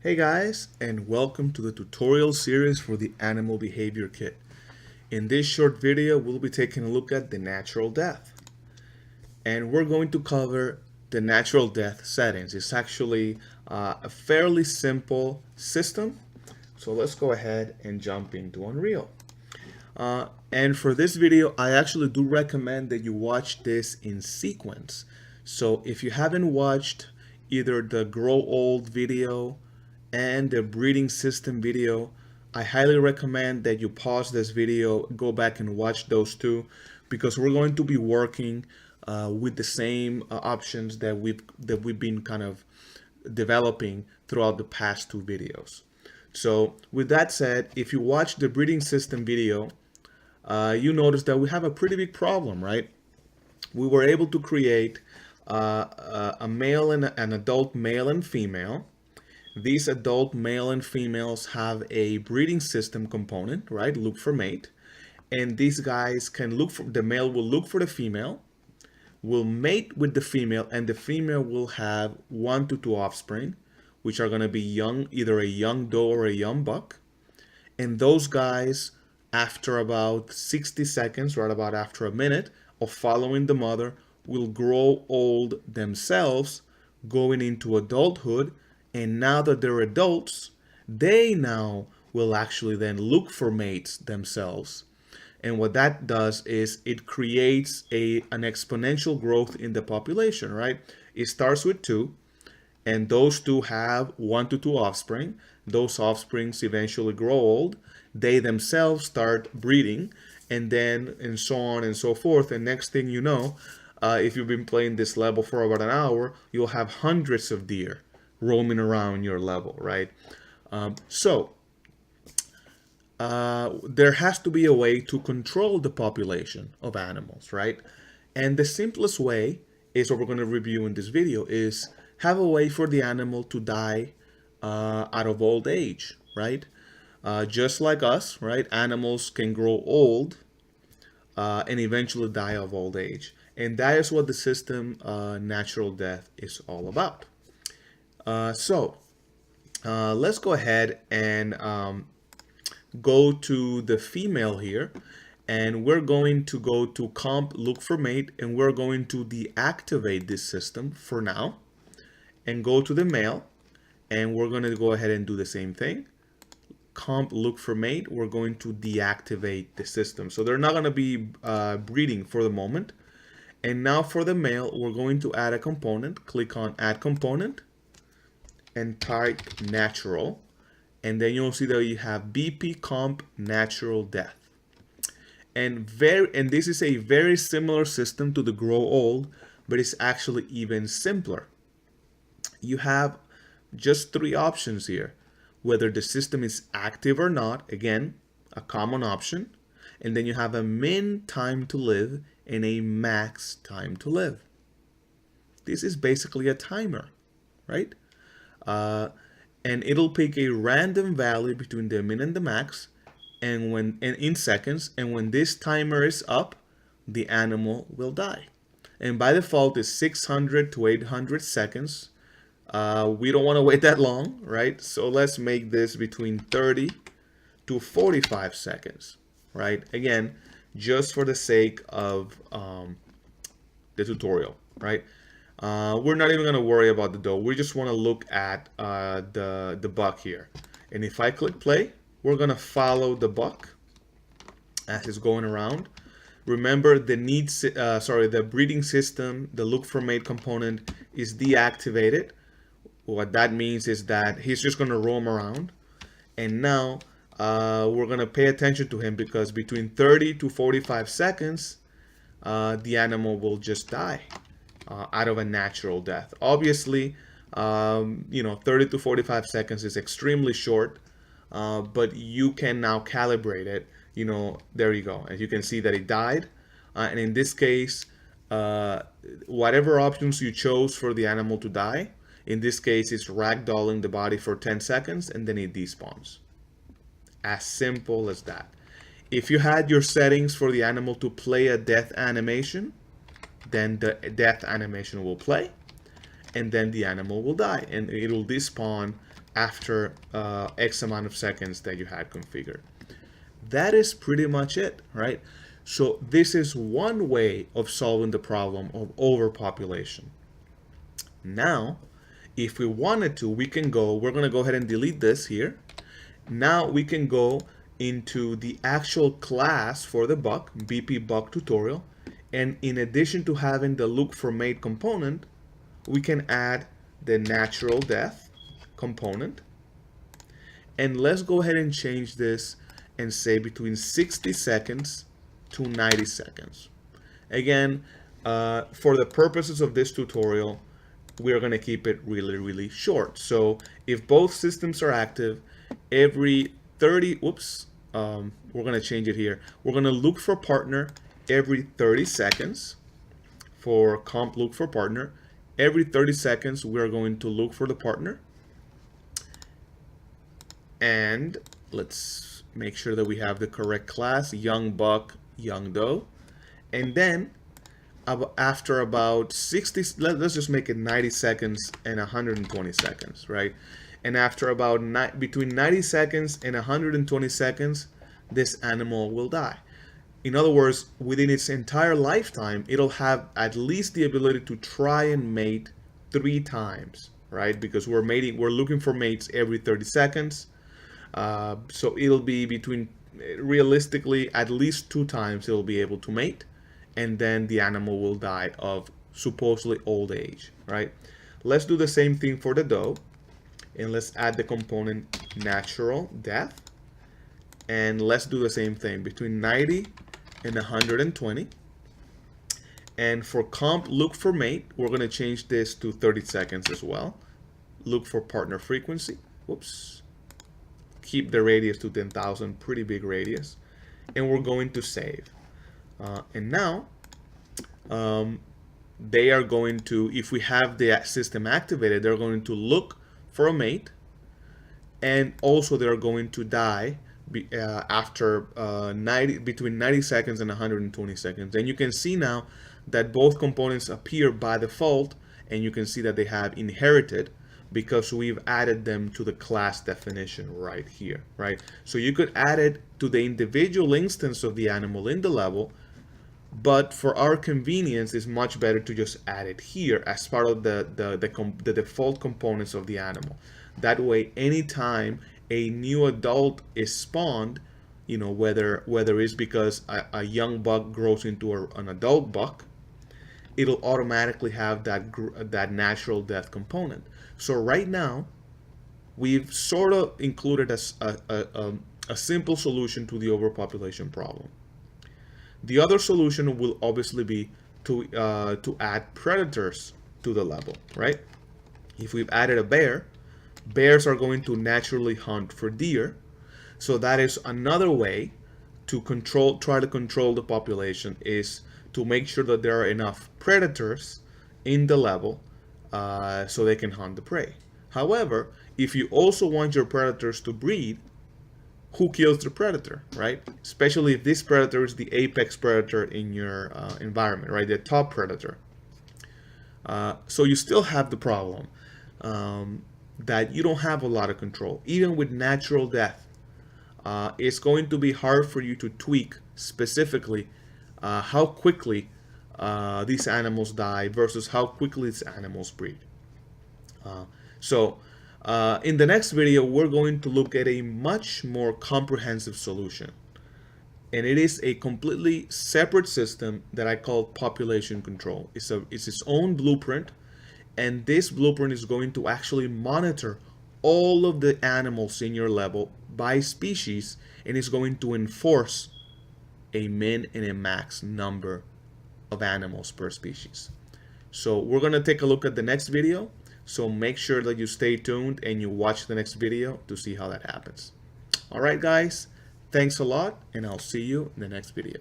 Hey guys, and welcome to the tutorial series for the Animal Behavior Kit. In this short video, we'll be taking a look at the natural death. And we're going to cover the natural death settings. It's actually a fairly simple system. So let's go ahead and jump into Unreal. And for this video, I actually do recommend that you watch this in sequence. So if you haven't watched either the Grow Old video and the breeding system video, I highly recommend that you pause this video, go back and watch those two, because we're going to be working with the same options that we've been kind of developing throughout the past two videos. So with that said, if you watch the breeding system video, you notice that we have a pretty big problem, right? We were able to create a male and an adult male and female. These adult male and females have a breeding system component, right? Look for mate. And these guys can look for, the male will look for the female, will mate with the female, and the female will have 1 to 2 offspring, which are going to be young, either a young doe or a young buck. And those guys, after about 60 seconds, right about after a minute of following the mother, will grow old themselves, going into adulthood. And now that they're adults, they now will actually then look for mates themselves. And what that does is it creates an exponential growth in the population, right? It starts with 2, and those 2 have 1 to 2 offspring. Those offsprings eventually grow old. They themselves start breeding, and then and so on and so forth. And next thing you know, if you've been playing this level for about an hour, you'll have hundreds of deer roaming around your level, right? There has to be a way to control the population of animals, right? And the simplest way is what we're going to review in this video, is have a way for the animal to die out of old age, right? Just like us, right? Animals can grow old and eventually die of old age. And that is what the system natural death is all about. Let's go ahead and go to the female here, and we're going to go to comp look for mate, and we're going to deactivate this system for now and go to the male, and we're going to go ahead and do the same thing. Comp look for mate, we're going to deactivate the system, so they're not going to be breeding for the moment. And now for the male, we're going to add a component. Click on add component and type natural, and then you'll see that you have BP comp natural death. And this is a very similar system to the grow old, but it's actually even simpler. You have just 3 options here: whether the system is active or not, again, a common option, and then you have a min time to live and a max time to live. This is basically a timer, right? And it'll pick a random value between the min and the max, and in seconds, and when this timer is up, the animal will die. And by default, it's 600 to 800 seconds. We don't want to wait that long, right? So let's make this between 30 to 45 seconds, right? Again, just for the sake of the tutorial, right? We're not even going to worry about the doe. We just want to look at the buck here. And if I click play, we're going to follow the buck as it's going around. Remember, the breeding system, the look for mate component is deactivated. What that means is that he's just going to roam around. And now we're going to pay attention to him, because between 30 to 45 seconds, the animal will just die out of a natural death. Obviously, 30 to 45 seconds is extremely short, but you can now calibrate it. There you go. As you can see that it died. And in this case, whatever options you chose for the animal to die, in this case, it's ragdolling the body for 10 seconds and then it despawns. As simple as that. If you had your settings for the animal to play a death animation, then the death animation will play. and then the animal will die, and it will despawn after X amount of seconds that you had configured. That is pretty much it, right? So this is one way of solving the problem of overpopulation. Now, if we wanted to, we're going to go ahead and delete this here. Now we can go into the actual class for the bug, BP bug tutorial. And in addition to having the look for mate component, we can add the natural death component. And let's go ahead and change this and say between 60 seconds to 90 seconds. Again, for the purposes of this tutorial, we're going to keep it really, really short. So if both systems are active, every 30, we're going to change it here. We're going to look for partner every 30 seconds for comp look for partner. Every 30 seconds, we're going to look for the partner. And let's make sure that we have the correct class, young buck, young doe. And then after about 60, let's just make it 90 seconds and 120 seconds, right? And after about between 90 seconds and 120 seconds, this animal will die. In other words, within its entire lifetime, it'll have at least the ability to try and mate 3 times, right? Because we're looking for mates every 30 seconds. So it'll be between, realistically, at least 2 times it'll be able to mate, and then the animal will die of supposedly old age, right? Let's do the same thing for the doe, and let's add the component natural death, and let's do the same thing between 90 and 120. And for comp look for mate, we're going to change this to 30 seconds as well. Look for partner frequency. Keep the radius to 10,000, pretty big radius. And we're going to save. And now, they are going to, if we have the system activated, they're going to look for a mate. And also they're going to die after between 90 seconds and 120 seconds. And you can see now that both components appear by default, and you can see that they have inherited because we've added them to the class definition right here, right? So you could add it to the individual instance of the animal in the level, but for our convenience, it's much better to just add it here as part of the default components of the animal. That way, anytime a new adult is spawned, you know, whether it's because a young buck grows into an adult buck, it'll automatically have that natural death component. So right now, we've sort of included a simple solution to the overpopulation problem. The other solution will obviously be to add predators to the level, right? If we've added a bear, bears are going to naturally hunt for deer. So that is another way to try to control the population, is to make sure that there are enough predators in the level so they can hunt the prey. However, if you also want your predators to breed, who kills the predator, right? Especially if this predator is the apex predator in your environment, right? The top predator. So you still have the problem that you don't have a lot of control. Even with natural death, it's going to be hard for you to tweak specifically how quickly these animals die versus how quickly these animals breed. In the next video, we're going to look at a much more comprehensive solution. And it is a completely separate system that I call population control. It's its own blueprint, and this blueprint is going to actually monitor all of the animals in your level by species, and is going to enforce a min and a max number of animals per species. So we're going to take a look at the next video. So make sure that you stay tuned and you watch the next video to see how that happens. All right, guys, thanks a lot, and I'll see you in the next video.